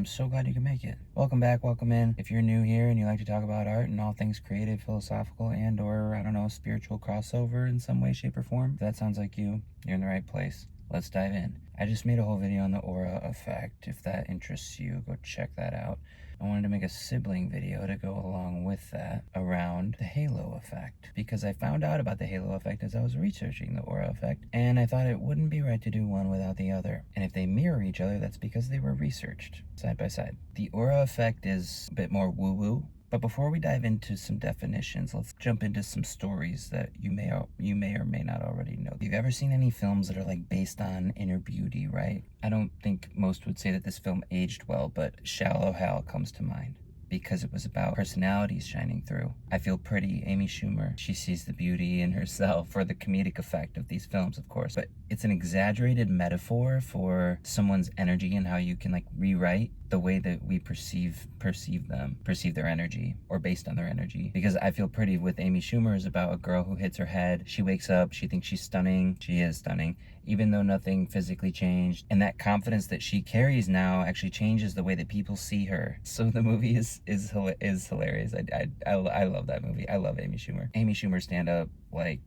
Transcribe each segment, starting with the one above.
I'm so glad you can make it. Welcome back, welcome in. If you're new here and you like to talk about art and all things creative, philosophical, and or, I don't know, spiritual crossover in some way, shape, or form, if that sounds like you're in the right place. Let's dive in. I just made a whole video on the aura effect. If that interests you, go check that out. I wanted to make a sibling video to go along with that around the halo effect, because I found out about the halo effect as I was researching the aura effect, and I thought it wouldn't be right to do one without the other. And if they mirror each other, that's because they were researched side by side. The aura effect is a bit more woo-woo, but before we dive into some definitions, let's jump into some stories that you may or may not already know. If you've ever seen any films that are like based on inner beauty, right? I don't think most would say that this film aged well, but Shallow Hal comes to mind, because it was about personalities shining through. I Feel Pretty, Amy Schumer, she sees the beauty in herself for the comedic effect of these films, of course, but it's an exaggerated metaphor for someone's energy and how you can like rewrite the way that we perceive their energy, or based on their energy. Because I Feel Pretty with Amy Schumer is about a girl who hits her head. She wakes up, she thinks she's stunning. She is stunning, even though nothing physically changed. And that confidence that she carries now actually changes the way that people see her. So the movie is hilarious. I love that movie. I love Amy Schumer. Amy Schumer stand up, like,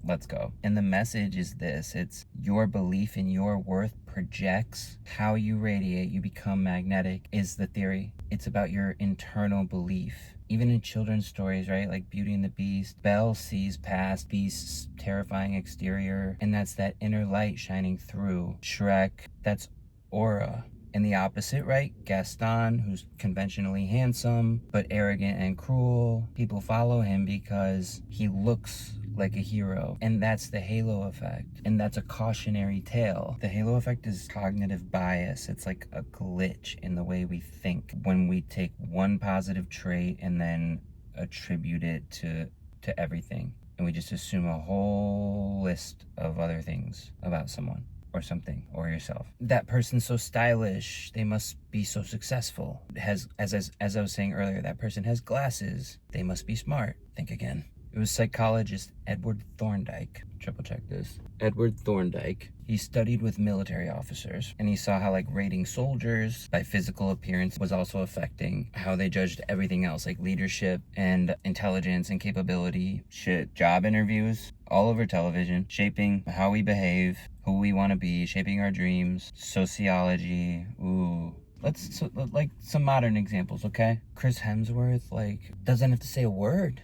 let's go. And the message is this: it's your belief in your worth projects how you radiate. You become magnetic is the theory. It's about your internal belief. Even in children's stories, right? Like Beauty and the Beast, Belle sees past Beast's terrifying exterior, and that's that inner light shining through. Shrek, that's aura. And the opposite, right? Gaston, who's conventionally handsome, but arrogant and cruel. People follow him because he looks like a hero. And that's the halo effect. And that's a cautionary tale. The halo effect is cognitive bias. It's like a glitch in the way we think when we take one positive trait and then attribute it to everything. And we just assume a whole list of other things about someone, or something, or yourself. That person's so stylish, they must be so successful. As I was saying earlier, that person has glasses, they must be smart. Think again. It was psychologist Edward Thorndike. Triple check this. Edward Thorndike. He studied with military officers, and he saw how like rating soldiers by physical appearance was also affecting how they judged everything else, like leadership and intelligence and capability. Shit, job interviews all over television, shaping how we behave, who we want to be, shaping our dreams, sociology. Ooh. Let's like some modern examples, okay? Chris Hemsworth, like, doesn't have to say a word.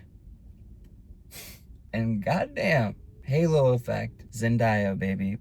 And goddamn, halo effect. Zendaya, baby.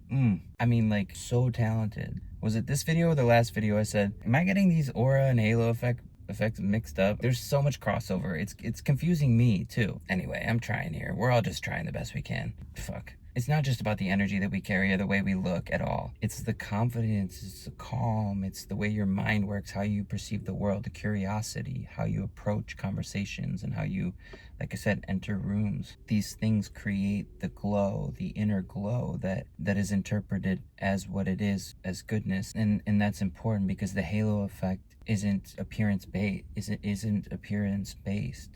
I mean, like, so talented. Was it this video or the last video I said, am I getting these aura and halo effects mixed up? There's so much crossover. It's confusing me too. Anyway, I'm trying here. We're all just trying the best we can. Fuck. It's not just about the energy that we carry or the way we look at all. It's the confidence, it's the calm, it's the way your mind works, how you perceive the world, the curiosity, how you approach conversations, and how you, like I said, enter rooms. These things create the glow, the inner glow that is interpreted as what it is, as goodness. And that's important, because the halo effect isn't appearance based.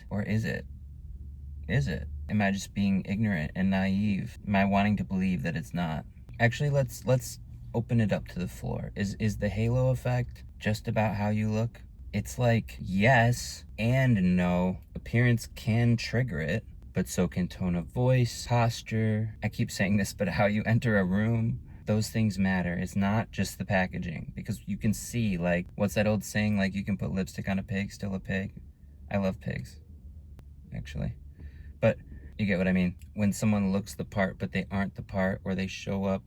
Or is it? Is it? Am I just being ignorant and naive? Am I wanting to believe that it's not? Actually, let's open it up to the floor. Is the halo effect just about how you look? It's like yes and no. Appearance can trigger it, but so can tone of voice, posture. I keep saying this, but how you enter a room, those things matter. It's not just the packaging, because you can see, like, what's that old saying? Like, you can put lipstick on a pig, still a pig. I love pigs, actually. But you get what I mean. When someone looks the part, but they aren't the part, or they show up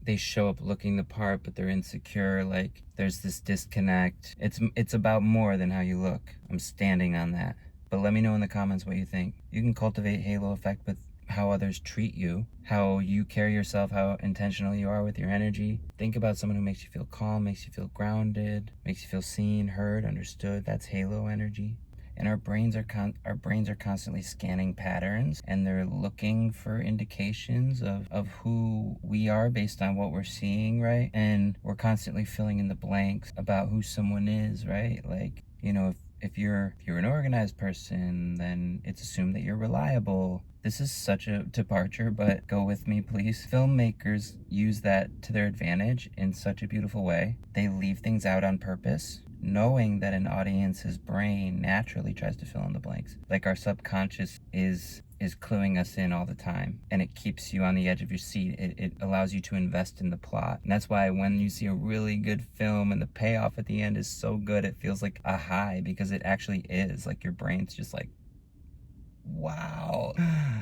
looking the part, but they're insecure, like, there's this disconnect. It's about more than how you look. I'm standing on that. But let me know in the comments what you think. You can cultivate halo effect with how others treat you, how you carry yourself, how intentional you are with your energy. Think about someone who makes you feel calm, makes you feel grounded, makes you feel seen, heard, understood. That's halo energy. And our brains are constantly scanning patterns, and they're looking for indications of who we are based on what we're seeing, right? And we're constantly filling in the blanks about who someone is, right? Like, you know, if you're an organized person, then it's assumed that you're reliable. This is such a departure, but go with me, please. Filmmakers use that to their advantage in such a beautiful way. They leave things out on purpose. knowing that an audience's brain naturally tries to fill in the blanks. Like our subconscious is cluing us in all the time, and it keeps you on the edge of your seat. It allows you to invest in the plot. And that's why when you see a really good film and the payoff at the end is so good, it feels like a high, because it actually is. Like your brain's just like, wow,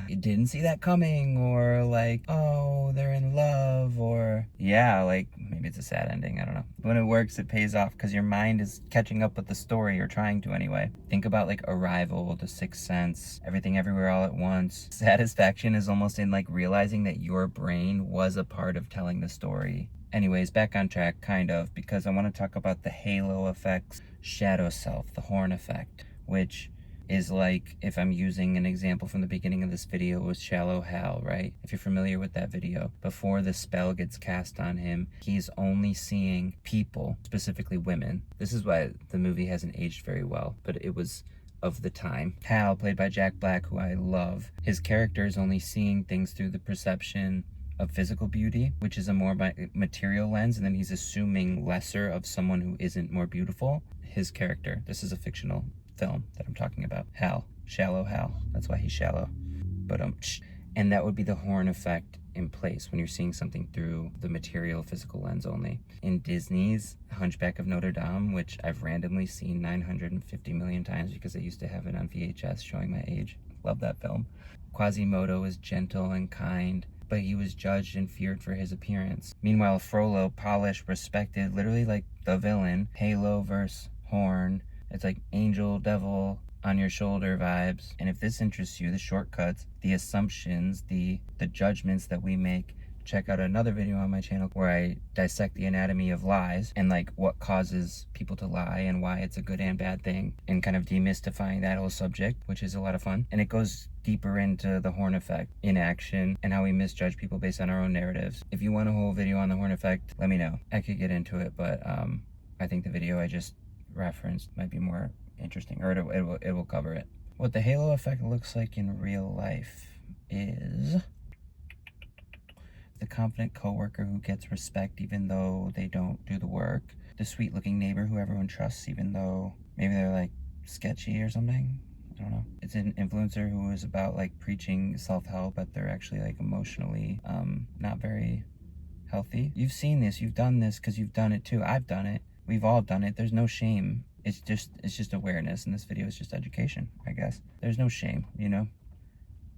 you didn't see that coming, or like, oh, they're in love, or yeah, like maybe it's a sad ending, I don't know. When it works, it pays off because your mind is catching up with the story, or trying to anyway. Think about like Arrival, The Sixth Sense, Everything Everywhere All at Once. Satisfaction is almost in like realizing that your brain was a part of telling the story. Anyways, back on track, kind of, because I want to talk about the halo effects, shadow self, the horn effect, which is like, if I'm using an example from the beginning of this video, it was Shallow Hal, right? If you're familiar with that video, before the spell gets cast on him, he's only seeing people, specifically women. This is why the movie hasn't aged very well, but it was of the time. Hal, played by Jack Black, who I love, his character is only seeing things through the perception of physical beauty, which is a more material lens, and then he's assuming lesser of someone who isn't more beautiful. His character, this is a fictional film that I'm talking about. Hal, Shallow Hal. That's why he's shallow. But and that would be the horn effect in place when you're seeing something through the material physical lens only. In Disney's Hunchback of Notre Dame, which I've randomly seen 950 million times because I used to have it on VHS, showing my age. Love that film. Quasimodo is gentle and kind, but he was judged and feared for his appearance. Meanwhile, Frollo, polished, respected, literally like the villain. Halo versus horn. It's like angel, devil on your shoulder vibes. And if this interests you, the shortcuts, the assumptions, the judgments that we make, check out another video on my channel where I dissect the anatomy of lies and like what causes people to lie and why it's a good and bad thing, and kind of demystifying that whole subject, which is a lot of fun. And it goes deeper into the horn effect in action and how we misjudge people based on our own narratives. If you want a whole video on the horn effect, let me know. I could get into it, but I think the video I just referenced might be more interesting, or it will cover it. What the halo effect looks like in real life is the confident coworker who gets respect even though they don't do the work, the sweet looking neighbor who everyone trusts even though maybe they're like sketchy or something. I don't know. It's an influencer who is about like preaching self-help, but they're actually like emotionally not very healthy. You've seen this, you've done this because you've done it too. I've done it. We've all done it. There's no shame. It's just awareness, and this video is just education, I guess. There's no shame, you know?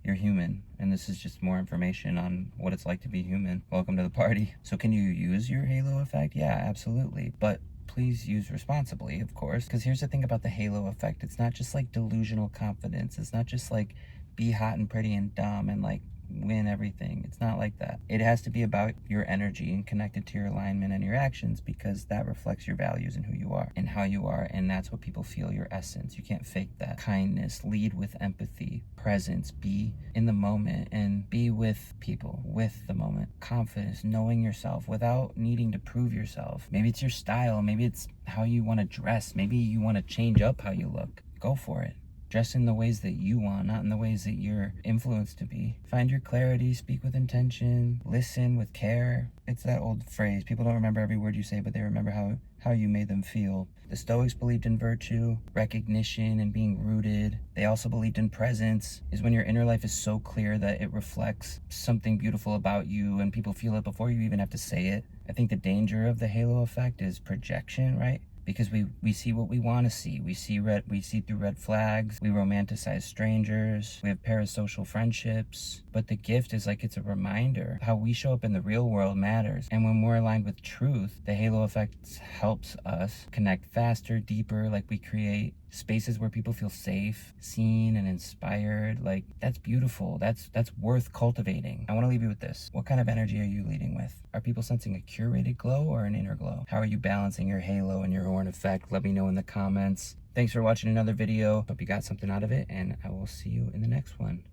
You're human, and this is just more information on what it's like to be human. Welcome to the party. So can you use your halo effect? Yeah, absolutely. But please use responsibly, of course, because here's the thing about the halo effect. It's not just like delusional confidence. It's not just like be hot and pretty and dumb and like win everything. It's not like that. It has to be about your energy and connected to your alignment and your actions, because that reflects your values and who you are and how you are, and that's what people feel, your essence. You can't fake that. Kindness, lead with empathy, presence, be in the moment and be with people, with the moment. Confidence, knowing yourself without needing to prove yourself. Maybe it's your style, maybe it's how you want to dress, maybe you want to change up how you look. Go for it. Dress in the ways that you want, not in the ways that you're influenced to be. Find your clarity, speak with intention, listen with care. It's that old phrase. People don't remember every word you say, but they remember how you made them feel. The Stoics believed in virtue, recognition, and being rooted. They also believed in presence, is when your inner life is so clear that it reflects something beautiful about you and people feel it before you even have to say it. I think the danger of the halo effect is projection, right? Because we see what we want to see. We see through red flags. We romanticize strangers. We have parasocial friendships. But the gift is like, it's a reminder. How we show up in the real world matters. And when we're aligned with truth, the halo effect helps us connect faster, deeper. Like we create spaces where people feel safe, seen, and inspired. Like that's beautiful. That's worth cultivating. I want to leave you with this. What kind of energy are you leading with? Are people sensing a curated glow or an inner glow? How are you balancing your halo and your horn effect? Let me know in the comments. Thanks for watching another video. Hope you got something out of it, and I will see you in the next one.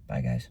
Bye, guys.